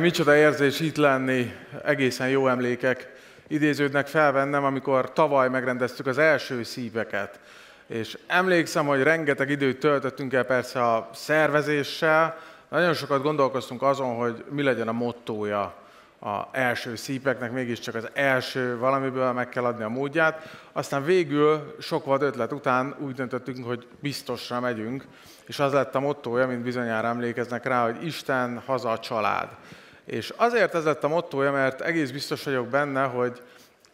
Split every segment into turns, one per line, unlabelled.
Micsoda érzés itt lenni, egészen jó emlékek idéződnek fel bennem, amikor tavaly megrendeztük az első CPAChet. És emlékszem, hogy rengeteg időt töltöttünk el persze a szervezéssel, nagyon sokat gondolkoztunk azon, hogy mi legyen a mottója az első CPACnek, mégiscsak az első valamiből meg kell adni a módját. Aztán végül sok vad ötlet után úgy döntöttünk, hogy biztosra megyünk, és az lett a mottója, mint bizonyára emlékeznek rá, hogy Isten, haza, a család. És azért ez lett a mottója, mert egész biztos vagyok benne, hogy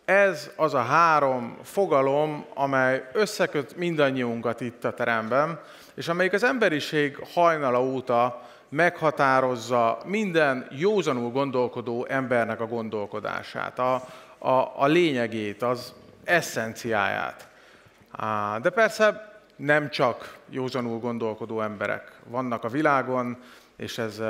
ez az a három fogalom, amely összeköt mindannyiunkat itt a teremben, és amelyik az emberiség hajnala óta meghatározza minden józanul gondolkodó embernek a gondolkodását, a lényegét, az eszenciáját. De persze nem csak józanul gondolkodó emberek vannak a világon, és ez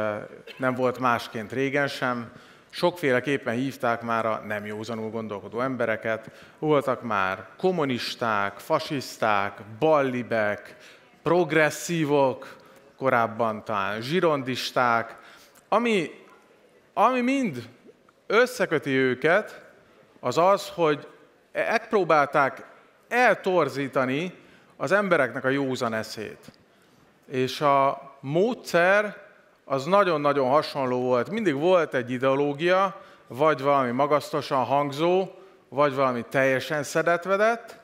nem volt másként régen sem. Sokféleképpen hívták már a nem józanul gondolkodó embereket. Voltak már kommunisták, fasiszták, ballibek, progresszívok, korábban talán zsirondisták, ami mind összeköti őket, az az, hogy megpróbálták eltorzítani az embereknek a józan eszét. És a módszer az nagyon-nagyon hasonló volt. Mindig volt egy ideológia, vagy valami magasztosan hangzó, vagy valami teljesen szedetvedett,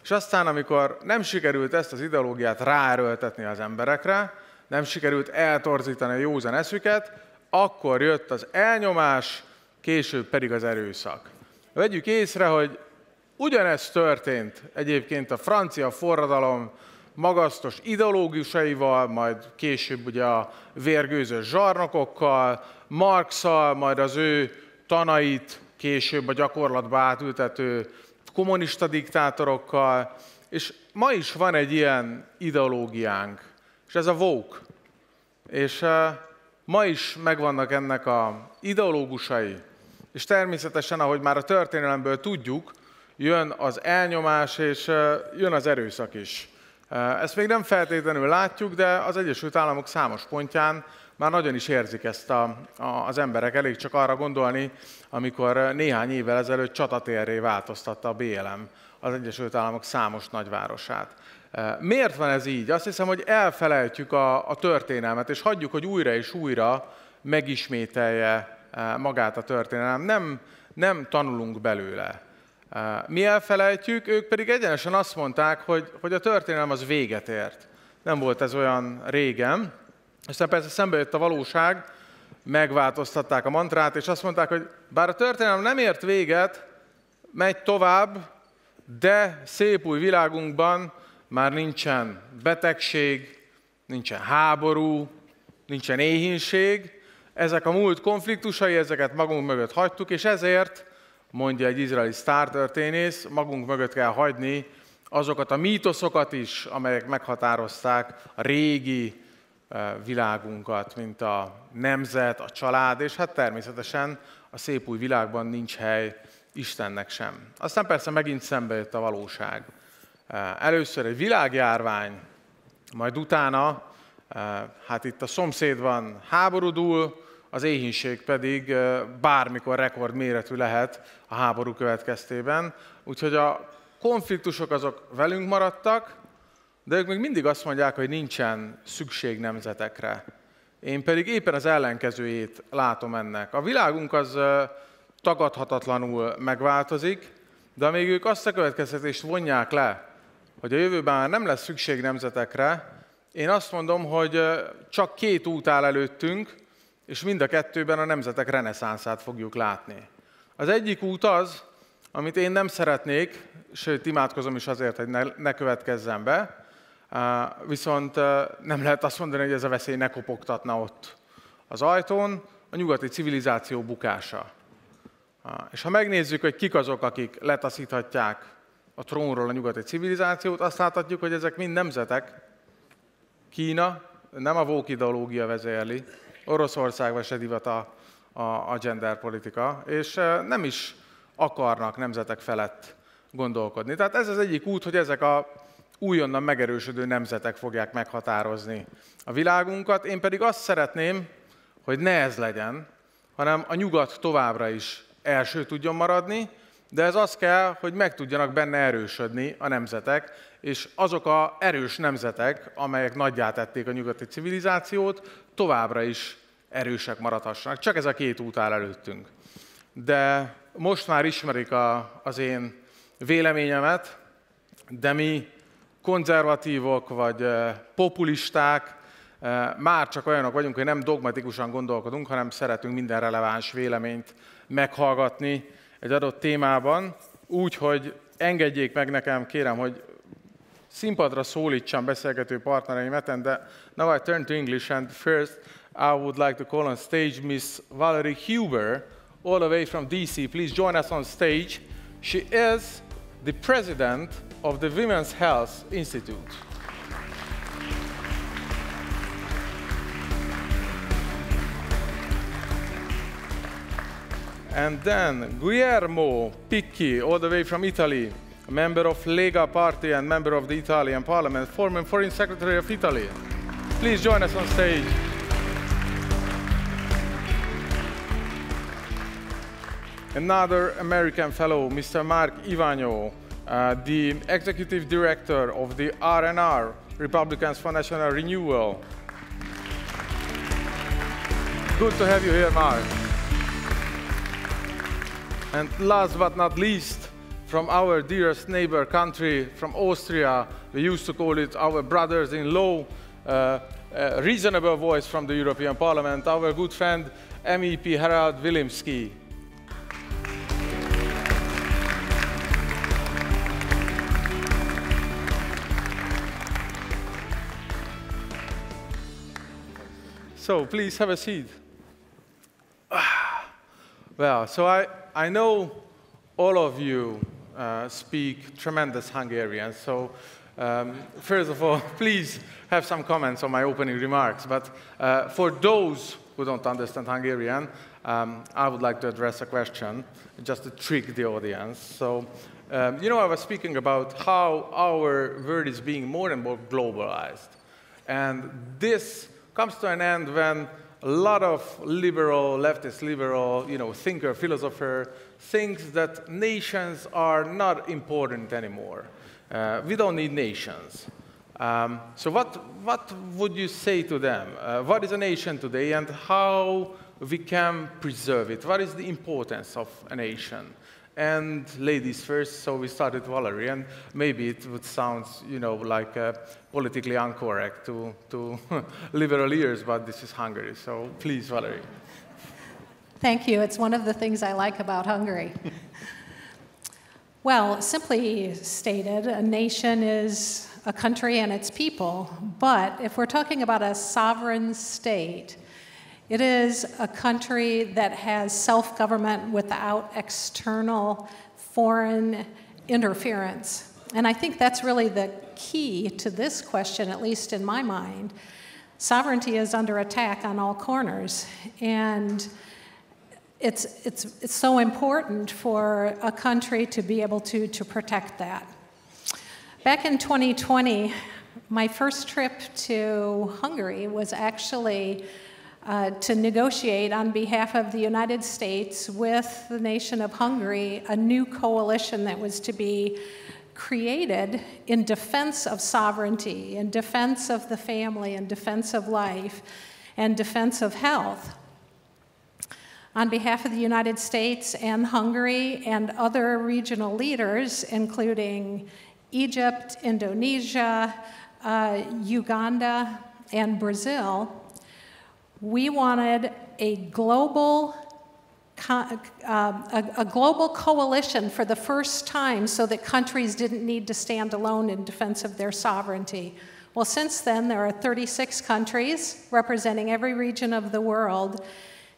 és aztán, amikor nem sikerült ezt az ideológiát ráerőltetni az emberekre, nem sikerült eltorzítani a józan eszüket, akkor jött az elnyomás, később pedig az erőszak. Vegyük észre, hogy ugyanezt történt egyébként a francia forradalom magasztos ideológusaival, majd később ugye a vérgőzös zsarnokokkal, Marxal, majd az ő tanait később a gyakorlatba átültető kommunista diktátorokkal, és ma is van egy ilyen ideológiánk, és ez a woke. És ma is megvannak ennek az ideológusai, és természetesen, ahogy már a történelemből tudjuk, jön az elnyomás, és jön az erőszak is. Ezt még nem feltétlenül látjuk, de az Egyesült Államok számos pontján már nagyon is érzik ezt az emberek. Elég csak arra gondolni, amikor néhány évvel ezelőtt csatatérré változtatta a BLM az Egyesült Államok számos nagyvárosát. Miért van ez így? Azt hiszem, hogy elfelejtjük a történelmet, és hagyjuk, hogy újra és újra megismételje magát a történelem. Nem tanulunk belőle. Mi elfelejtjük, ők pedig egyenesen azt mondták, hogy a történelem az véget ért. Nem volt ez olyan régen. Aztán persze szembe jött a valóság, megváltoztatták a mantrát, és azt mondták, hogy bár a történelem nem ért véget, megy tovább, de szép új világunkban már nincsen betegség, nincsen háború, nincsen éhínség. Ezek a múlt konfliktusai, ezeket magunk mögött hagytuk, és ezért, mondja egy izraeli sztártörténész, magunk mögött kell hagyni azokat a mítoszokat is, amelyek meghatározták a régi világunkat, mint a nemzet, a család, és hát természetesen a szép új világban nincs hely Istennek sem. Aztán persze megint szembe jött a valóság. Először egy világjárvány, majd utána, hát itt a szomszédban háború dúl, az éhínség pedig bármikor rekordméretű lehet a háború következtében. Úgyhogy a konfliktusok azok velünk maradtak, de ők még mindig azt mondják, hogy nincsen szükség nemzetekre. Én pedig éppen az ellenkezőjét látom ennek. A világunk az tagadhatatlanul megváltozik, de amíg ők azt a következtetést vonják le, hogy a jövőben már nem lesz szükség nemzetekre, én azt mondom, hogy csak két út áll előttünk, és mind a kettőben a nemzetek reneszánszát fogjuk látni. Az egyik út az, amit én nem szeretnék, sőt imádkozom is azért, hogy ne következzen be, viszont nem lehet azt mondani, hogy ez a veszély ne kopogtatna ott az ajtón, a nyugati civilizáció bukása. És ha megnézzük, hogy kik azok, akik letaszíthatják a trónról a nyugati civilizációt, azt láthatjuk, hogy ezek mind nemzetek. Kína, nem a woke ideológia vezérli, Oroszországban se divat a genderpolitika, és nem is akarnak nemzetek felett gondolkodni. Tehát ez az egyik út, hogy ezek a újonnan megerősödő nemzetek fogják meghatározni a világunkat. Én pedig azt szeretném, hogy ne ez legyen, hanem a nyugat továbbra is első tudjon maradni, de ez az kell, hogy meg tudjanak benne erősödni a nemzetek, és azok az erős nemzetek, amelyek nagyjá tették a nyugati civilizációt, továbbra is erősek maradhassanak. Csak ez a két út áll előttünk. De most már ismerik az én véleményemet, de mi konzervatívok vagy populisták már csak olyanok vagyunk, hogy nem dogmatikusan gondolkodunk, hanem szeretünk minden releváns véleményt meghallgatni egy adott témában, úgy, hogy engedjék meg nekem, kérem, hogy színpadra szólítsam beszélgető partnereimet, and now I turn to English, and first I would like to call on stage Miss Valerie Huber, all the way from DC. Please join us on stage. She is the president of the Women's Health Institute. And then Guillermo Picchi, all the way from Italy, a member of Lega Party and member of the Italian Parliament, former Foreign Secretary of Italy. Please join us on stage. Another American fellow, Mr. Mark Ivano, the Executive Director of the RNR, Republicans for National Renewal. Good to have you here, Mark. And last but not least, from our dearest neighbor country, from Austria, we used to call it our brothers-in-law, reasonable voice from the European Parliament, our good friend MEP Harald Wilimski. So please have a seat. Well, so I know all of you speak tremendous Hungarian, so first of all, please have some comments on my opening remarks. But for those who don't understand Hungarian, I would like to address a question, just to trick the audience. So, you know, I was speaking about how our world is being more and more globalized. And this comes to an end when a lot of liberal, leftist liberal, thinker, philosopher thinks that nations are not important anymore. We don't need nations. So what would you say to them? What is a nation today and how we can preserve it? What is the importance of a nation? And ladies first, so we started Valerie, and maybe it would sound, like politically incorrect to liberal ears, but this is Hungary. So please, Valerie.
Thank you. It's one of the things I like about Hungary. Well, simply stated, a nation is a country and its people, but if we're talking about a sovereign state, it is a country that has self-government without external foreign interference. And I think that's really the key to this question, at least in my mind. Sovereignty is under attack on all corners, and it's so important for a country to be able to protect that. Back in 2020, my first trip to Hungary was actually to negotiate on behalf of the United States with the nation of Hungary a new coalition that was to be created in defense of sovereignty, in defense of the family, in defense of life, and defense of health. On behalf of the United States and Hungary and other regional leaders, including Egypt, Indonesia, Uganda, and Brazil, we wanted a global coalition for the first time so that countries didn't need to stand alone in defense of their sovereignty. Well, since then, there are 36 countries representing every region of the world,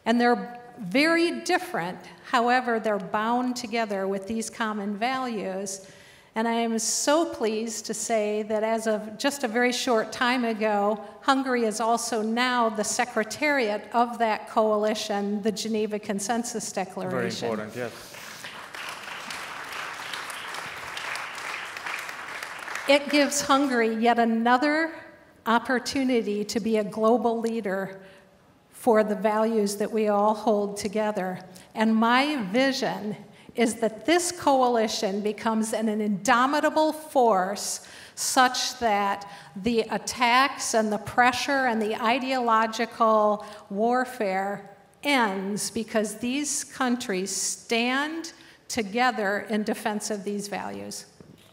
and they're very different. However, they're bound together with these common values. And I am so pleased to say that as of just a very short time ago, Hungary is also now the secretariat of that coalition, the Geneva Consensus Declaration.
Very important, yes.
It gives Hungary yet another opportunity to be a global leader for the values that we all hold together. And my vision is that this coalition becomes an indomitable force such that the attacks and the pressure and the ideological warfare ends because these countries stand together in defense of these values.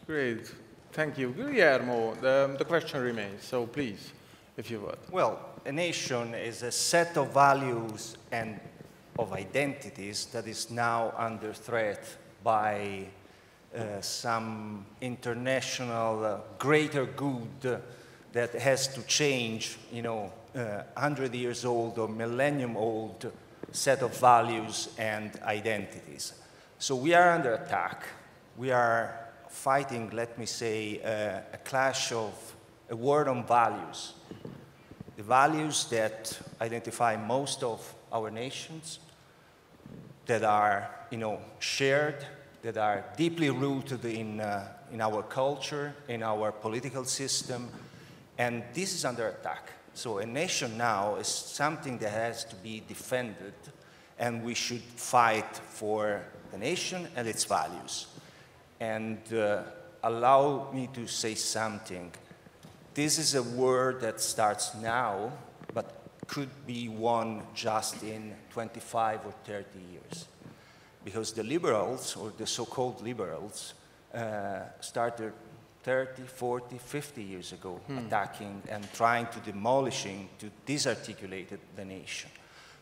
Great. Thank you. Guillermo, the question remains, so please, if you would.
Well, a nation is a set of values and of identities that is now under threat by some international greater good that has to change, 100 years old or millennium old set of values and identities. So we are under attack. We are fighting, let me say, a clash of a war on values. The values that identify most of our nations, that are, shared, that are deeply rooted in our culture, in our political system, and this is under attack. So a nation now is something that has to be defended, and we should fight for the nation and its values. And allow me to say something. This is a war that starts now, but could be won just in 25 or 30 years. Because the liberals, or the so-called liberals, started 30, 40, 50 years ago, attacking and trying to demolishing, to disarticulate the nation.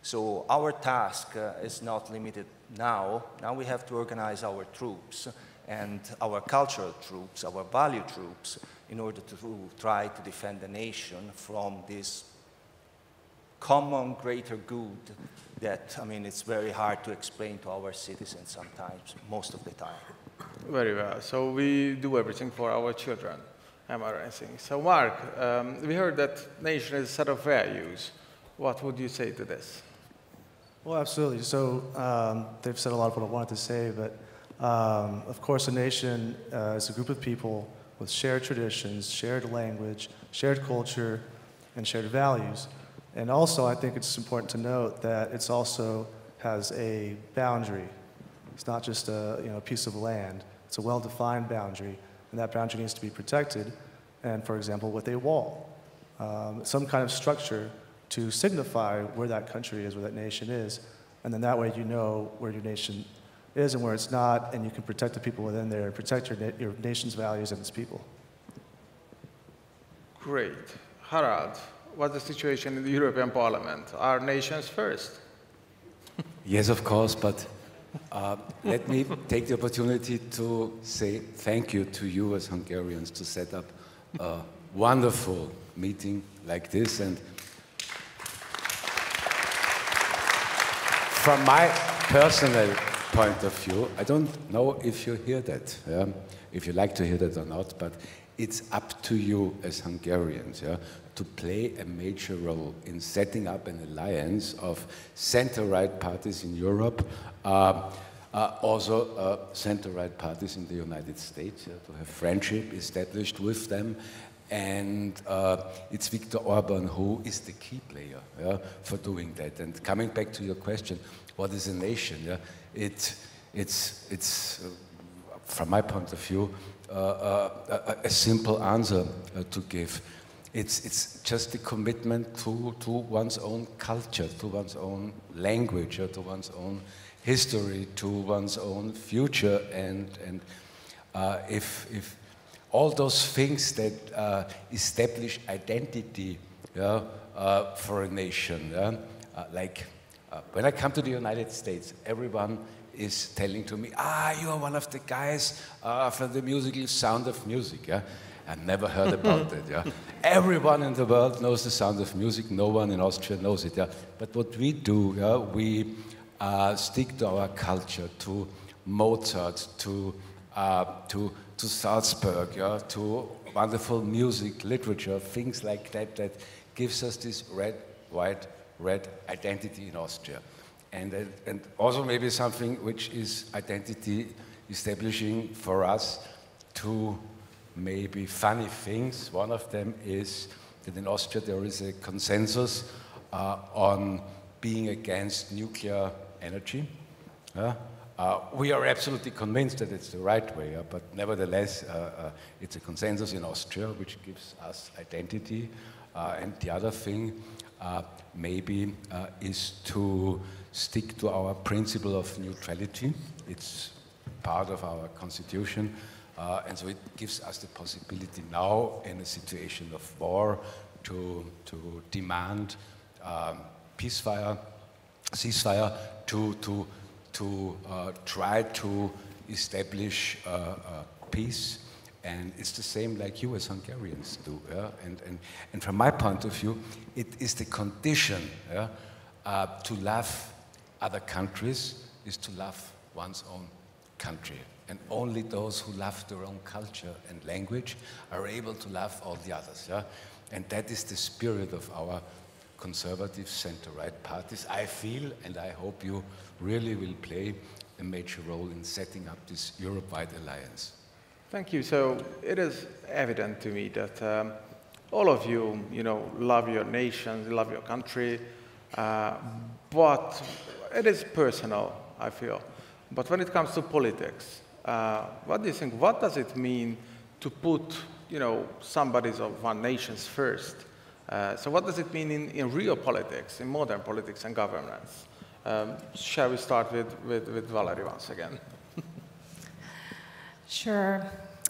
So our task is not limited now. Now we have to organize our troops and our cultural troops, our value troops, in order to try to defend the nation from this common greater good that, it's very hard to explain to our citizens sometimes, most of the time.
Very well. So we do everything for our children, am I right saying? So Mark, we heard that nation is a set of values. What would you say to this?
Well, absolutely. So they've said a lot of what I wanted to say, but of course a nation is a group of people with shared traditions, shared language, shared culture, and shared values. And also I think it's important to note that it also has a boundary. It's not just a piece of land. It's a well-defined boundary, and that boundary needs to be protected, and for example, with a wall, some kind of structure to signify where that country is, where that nation is, and then that way you know where your nation is and where it's not, and you can protect the people within there and protect your nation's values and its people.
Great. Harald, what's the situation in the European Parliament? Are nations first?
Yes, of course, but let me take the opportunity to say thank you to you as Hungarians to set up a wonderful meeting like this. And from my personal point of view, I don't know if you hear that, if you like to hear that or not, but it's up to you as Hungarians to play a major role in setting up an alliance of center-right parties in Europe, also center-right parties in the United States, to have friendship established with them. And it's Viktor Orban who is the key player for doing that. And coming back to your question, what is a nation? It's from my point of view, a simple answer to give. It's just a commitment to one's own culture, to one's own language, to one's own history, to one's own future. And if all those things that establish identity for a nation, like when I come to the United States, everyone is telling to me, you are one of the guys from the musical Sound of Music. I never heard about it. Everyone in the world knows the Sound of Music. No one in Austria knows it. But what we do, we stick to our culture, to Mozart, to Salzburg, to wonderful music, literature, things like that, that gives us this red, white, red identity in Austria. And also maybe something which is identity establishing for us to maybe funny things. One of them is that in Austria there is a consensus on being against nuclear energy. We are absolutely convinced that it's the right way, but nevertheless, it's a consensus in Austria, which gives us identity. And the other thing maybe is to stick to our principle of neutrality. It's part of our constitution, and so it gives us the possibility now in a situation of war to demand ceasefire, to try to establish peace. And it's the same like you as Hungarians do. Yeah? And from my point of view, it is the condition to love other countries is to love one's own country. And only those who love their own culture and language are able to love all the others. Yeah? And that is the spirit of our conservative center-right parties. I feel, and I hope you really will play a major role in setting up this Europe-wide alliance.
Thank you. So it is evident to me that all of you, love your nation, love your country, but it is personal, I feel. But when it comes to politics, what do you think? What does it mean to put, somebody's of one nation's first? So what does it mean in real politics, in modern politics and governance? Shall we start with Valerie once again?
Sure.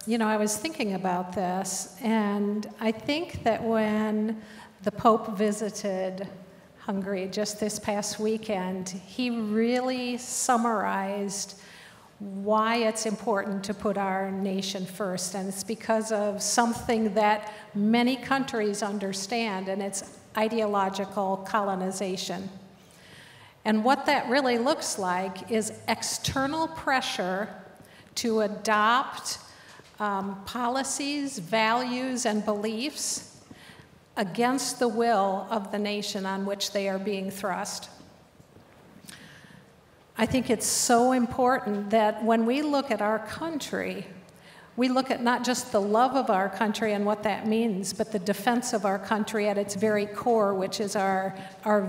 I was thinking about this, and I think that when the Pope visited Hungary just this past weekend, he really summarized why it's important to put our nation first, and it's because of something that many countries understand, and it's ideological colonization. And what that really looks like is external pressure to adopt policies, values, and beliefs against the will of the nation on which they are being thrust. I think it's so important that when we look at our country, we look at not just the love of our country and what that means, but the defense of our country at its very core, which is our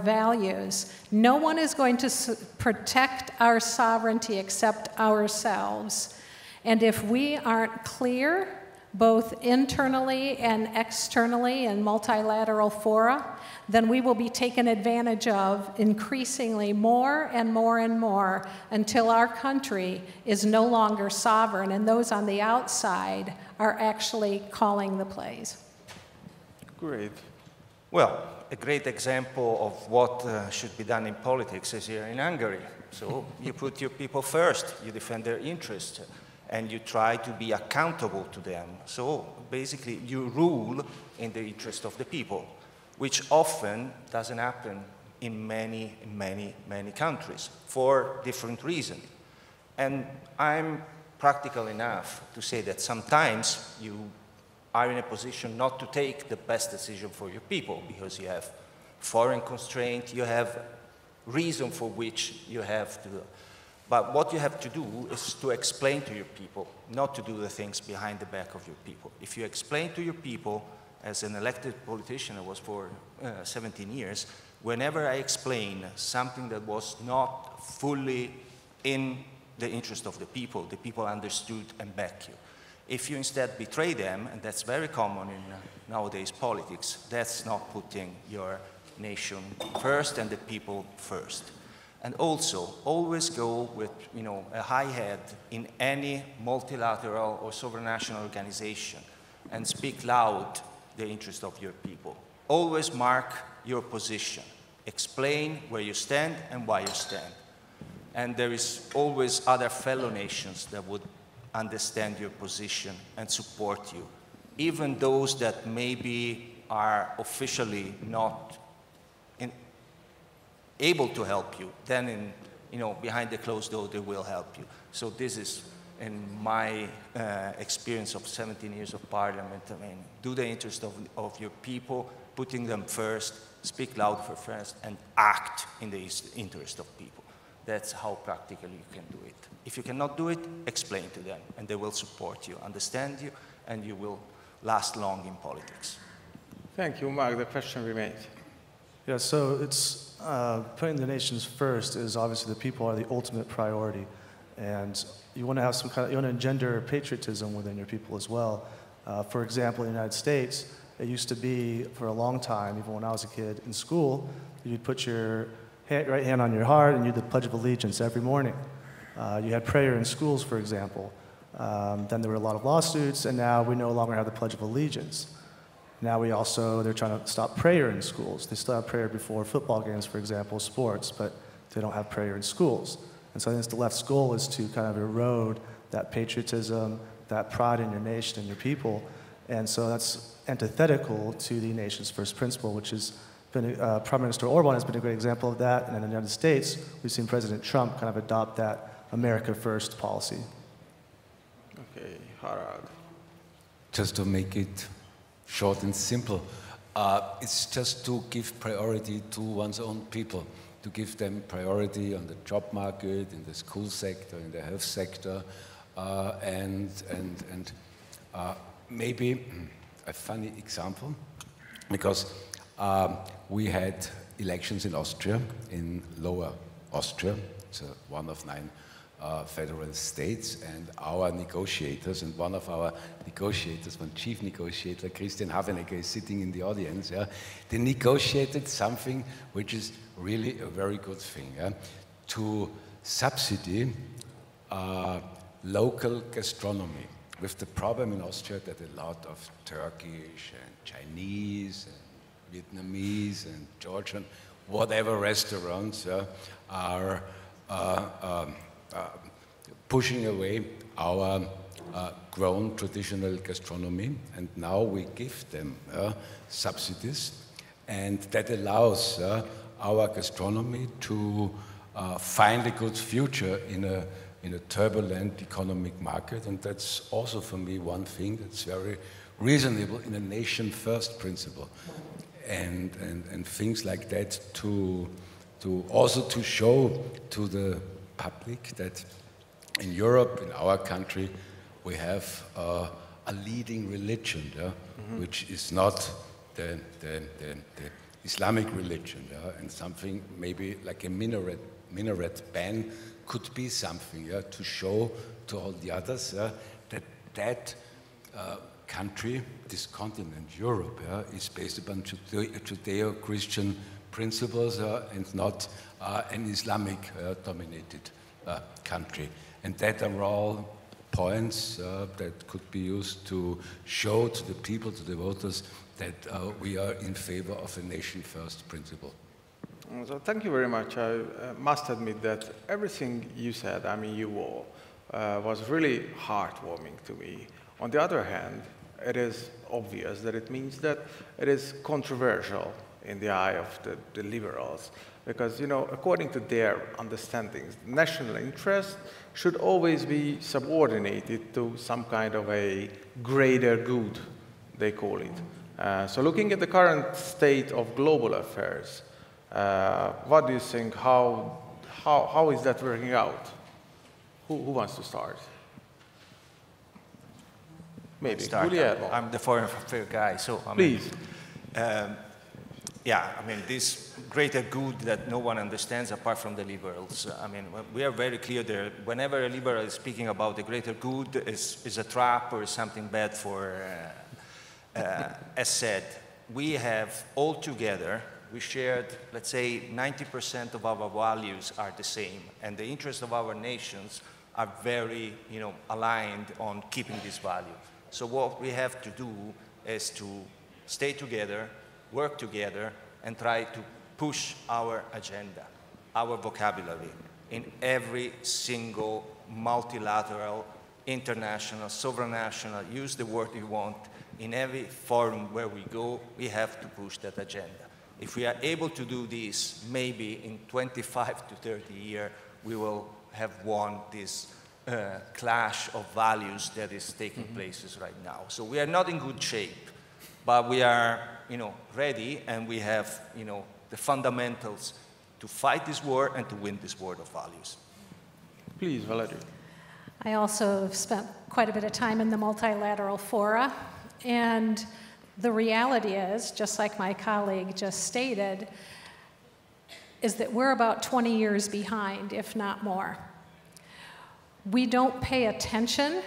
values. No one is going to protect our sovereignty except ourselves. And if we aren't clear, both internally and externally in multilateral fora, then we will be taken advantage of increasingly more and more and more until our country is no longer sovereign and those on the outside are actually calling the plays.
Great.
Well, a great example of what should be done in politics is here in Hungary. So you put your people first, you defend their interests, and you try to be accountable to them. So basically, you rule in the interest of the people, which often doesn't happen in many, many, many countries for different reasons. And I'm practical enough to say that sometimes you are in a position not to take the best decision for your people because you have foreign constraint, you have reason for which you have to. But what you have to do is to explain to your people, not to do the things behind the back of your people. If you explain to your people, as an elected politician I was for 17 years, whenever I explain something that was not fully in the interest of the people understood and back you. If you instead betray them, and that's very common in nowadays politics, that's not putting your nation first and the people first. And also, always go with a high head in any multilateral or supranational organization and speak loud the interest of your people. Always mark your position. Explain where you stand and why you stand. And there is always other fellow nations that would understand your position and support you. Even those that maybe are officially not able to help you, then behind the closed door they will help you. So this is, in my experience of 17 years of parliament, do the interest of your people, putting them first, speak loud for first, and act in the interest of people. That's how practically you can do it. If you cannot do it, explain to them, and they will support you, understand you, and you will last long in politics.
Thank you, Mark. The question remains.
Yeah, so it's putting the nations first is obviously the people are the ultimate priority, and you want to have you want to engender patriotism within your people as well. For example, in the United States, it used to be for a long time, even when I was a kid in school, you'd put your right hand on your heart and you'd do the Pledge of Allegiance every morning. You had prayer in schools, for example. Then there were a lot of lawsuits, and now we no longer have the Pledge of Allegiance. Now they're trying to stop prayer in schools. They still have prayer before football games, for example, sports, but they don't have prayer in schools. And so I think the left's goal is to kind of erode that patriotism, that pride in your nation and your people. And so that's antithetical to the nation's first principle, which has been, Prime Minister Orban has been a great example of that. And in the United States, we've seen President Trump kind of adopt that America First policy.
Okay, Harald.
Just to make it short and simple, it's just to give priority to one's own people, to give them priority on the job market, in the school sector, in the health sector, and maybe a funny example, because we had elections in Austria, in Lower Austria. It's one of 9 federal states, and our negotiators, and one of our negotiators, one chief negotiator, Christian Havenegger, is sitting in the audience. Yeah? They negotiated something which is really a very good thing, yeah? To subsidy local gastronomy, with the problem in Austria that a lot of Turkish and Chinese and Vietnamese and Georgian, whatever restaurants are pushing away our grown traditional gastronomy, and now we give them subsidies, and that allows our gastronomy to find a good future in a turbulent economic market. And that's also for me one thing that's very reasonable in a nation first principle, and things like that to also to show to the public that in Europe, in our country, we have a leading religion, which is not the Islamic religion, and something maybe like a minaret ban could be something to show to all the others that country, this continent, Europe, is based upon Judeo-Christian principles and not an Islamic dominated country. And that are all points that could be used to show to the people, to the voters, that we are in favor of a nation-first principle.
So thank you very much. I must admit that everything you said, I mean you all, was really heartwarming to me. On the other hand, it is obvious that it means that it is controversial in the eye of the liberals, because, you know, according to their understandings, national interest should always be subordinated to some kind of a greater good, they call it. So looking at the current state of global affairs, what do you think, how is that working out? Who wants to start? Maybe, Guglielmo.
I'm the foreign affairs guy, so
please.
Yeah, I mean, this greater good that no one understands apart from the liberals. I mean, we are very clear there. Whenever a liberal is speaking about the greater good, is a trap or something bad for, as said, we have all together, we shared, let's say, 90% of our values are the same, and the interests of our nations are very, aligned on keeping this value. So what we have to do is to stay together, work together, and try to push our agenda, our vocabulary, in every single multilateral, international, supranational, use the word you want, in every forum where we go, we have to push that agenda. If we are able to do this, maybe in 25 to 30 years, we will have won this clash of values that is taking places right now. So we are not in good shape, but we are, ready, and we have, the fundamentals to fight this war and to win this war of values.
Please, Valerie.
I also have spent quite a bit of time in the multilateral fora, and The reality is, just like my colleague just stated, is that we're about 20 years behind, if not more. We don't pay attention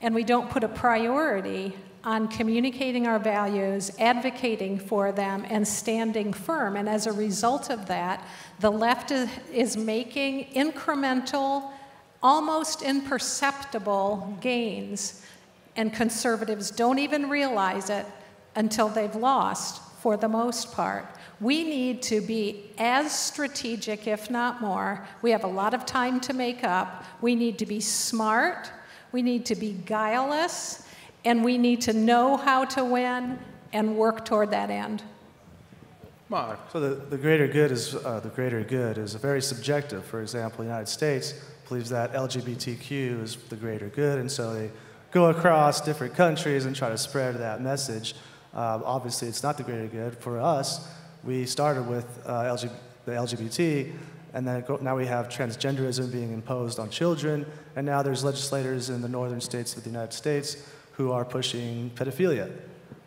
and we don't put a priority on communicating our values, advocating for them, and standing firm. And as a result of that, the left is making incremental, almost imperceptible gains, and conservatives don't even realize it until they've lost, for the most part. We need to be as strategic, if not more. We have a lot of time to make up. We need to be smart. We need to be guileless. And we need to know how to win and work toward that end.
Mark.
So the greater good is very subjective. For example, the United States believes that LGBTQ is the greater good, and so they go across different countries and try to spread that message. Obviously, it's not the greater good. For us, we started with the LGBT, and then now we have transgenderism being imposed on children, and now there's legislators in the northern states of the United States who are pushing pedophilia,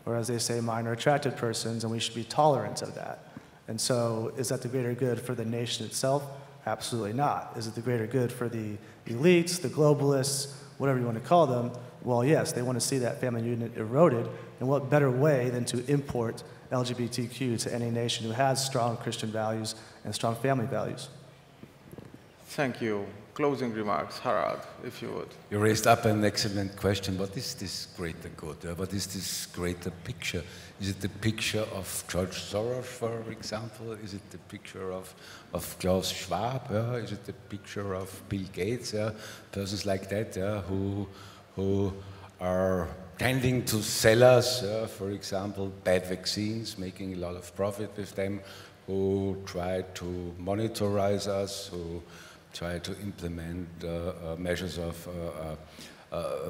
or as they say, minor attracted persons, and we should be tolerant of that. And so, is that the greater good for the nation itself? Absolutely not. Is it the greater good for the elites, the globalists, whatever you want to call them? Well, yes, they want to see that family unit eroded, and what better way than to import LGBTQ to any nation who has strong Christian values and strong family values?
Thank you. Closing remarks, Harald, if you would.
You raised up an excellent question. What is this greater good? What is this greater picture? Is it the picture of George Soros, for example? Is it the picture of Klaus Schwab? Is it the picture of Bill Gates? Persons like that who are tending to sell us, for example, bad vaccines, making a lot of profit with them, who try to monitorize us, who try to implement measures of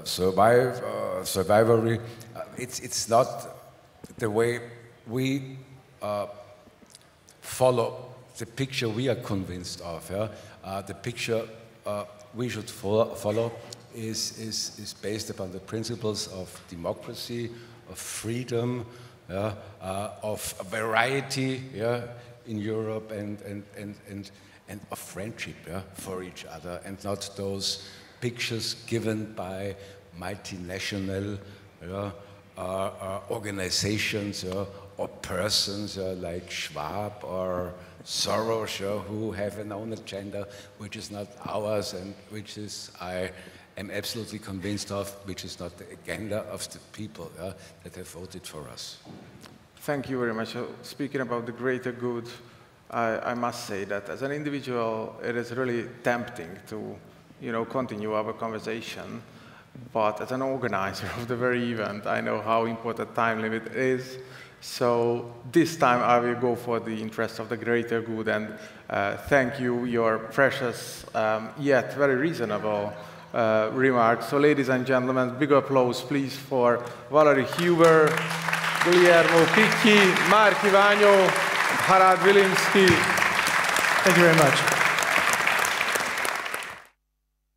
survivorship. It's not the way we follow the picture we are convinced of. The picture we should follow is based upon the principles of democracy, of freedom, of variety in Europe, and of friendship for each other, and not those pictures given by multinational organizations or persons like Schwab or Soros, who have an own agenda which is not ours, and which is, I am absolutely convinced of, which is not the agenda of the people that have voted for us.
Thank you very much. Speaking about the greater good, I must say that as an individual, it is really tempting to, continue our conversation. But as an organizer of the very event, I know how important time limit is. So this time I will go for the interest of the greater good, and thank you, your precious yet very reasonable remarks. So ladies and gentlemen, big applause please for Valerie Huber, Guillermo Picchi, Mark Ivano, Harald Wilimski.
Thank you very much.